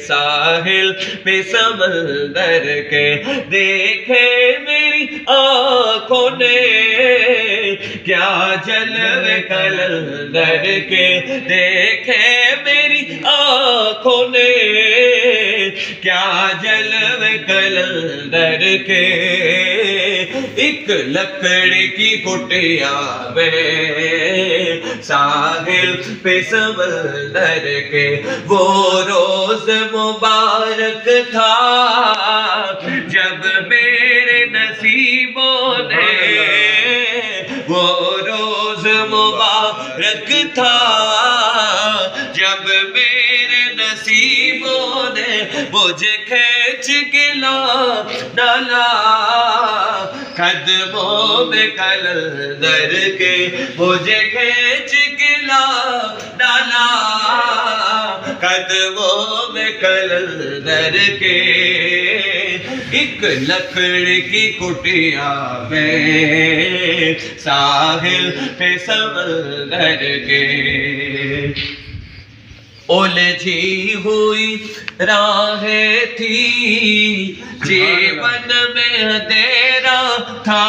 ساحل پہ سمندر کے دیکھے میری آنکھوں نے، کیا جلوے قلندر کے دیکھے میری آنکھوں نے، کیا جلوے قلندر کے۔ ایک لکڑی کی کٹیا میں ساحل پہ سمندر کے، وہ روز مبارک تھا جب میرے نصیبوں نے، وہ روز مبارک تھا جب میرے نصیبوں نے مجھے کھینچ کے ڈالا قدموں میں قلندر کے، مجھے کھینچ کے ڈالا قدموں میں قلندر کے۔ ایک لکڑی کی کٹیا میں ساحل پہ سمندر کے، الجھی ہوئی راہیں تھی جیون میں اندھیرا تھا،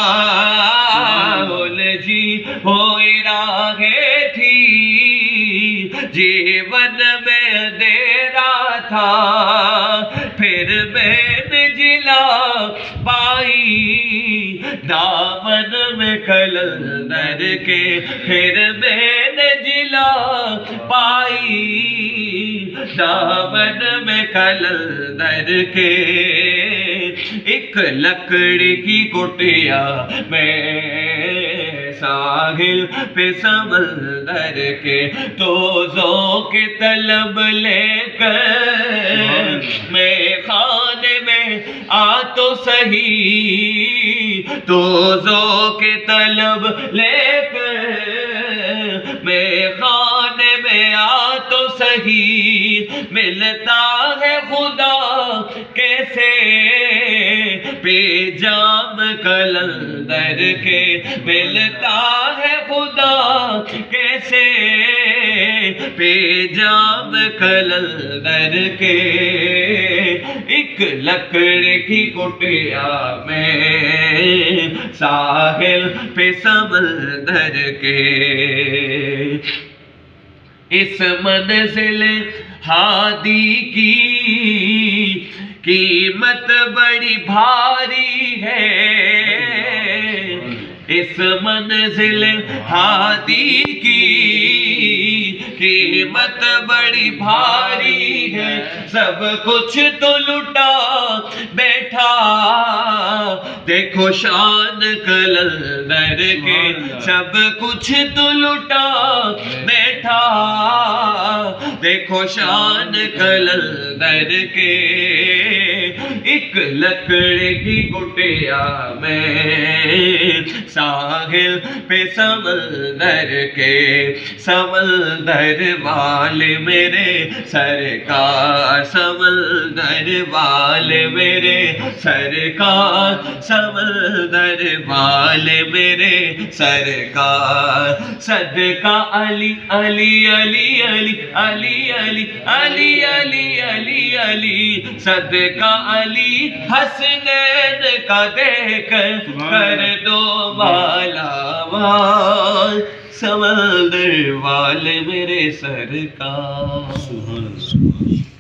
الجھی ہوئی راہیں تھی جیون میں اندھیرا تھا، پھر میں نے جلا پائی دامن میں قلندر کے، پھر میں نے جلا پائی دامن میں قلندر کے۔ ایک لکڑی کی کٹیا میں ساحل پہ سمندر کے، تو ذوق طلب لے کر میں خانے میں آ تو سہی، تو ذوق طلب لے کر میں خانے میں آ تو سہی، ملتا ہے خدا کیسے بے جام قلندر کے، ملتا ہے خدا کیسے بے جام قلندر کے۔ ایک لکڑی کی کٹیا میں ساحل پہ سمندر کے، اس منزل ہادی کی قیمت بڑی بھاری ہے، اس منزل ہادی کی قیمت بڑی بھاری ہے، سب کچھ تو لٹا بیٹھا دیکھو شان قلندر کے، سب کچھ تو لٹا بیٹھا دیکھو شان قلندر کے۔ ایک لکڑی کی کٹیا میں ساحل پہ سمندر کے، سمندر والے میرے سرکار، سمندر والے میرے سرکار، سمندر والے میرے سرکار، صدقہ علی علی علی علی علی علی علی علی علی علی، صدقہ علی حسنین کا دیکھ کر دو مالا مال، سمندر والے میرے سرکار۔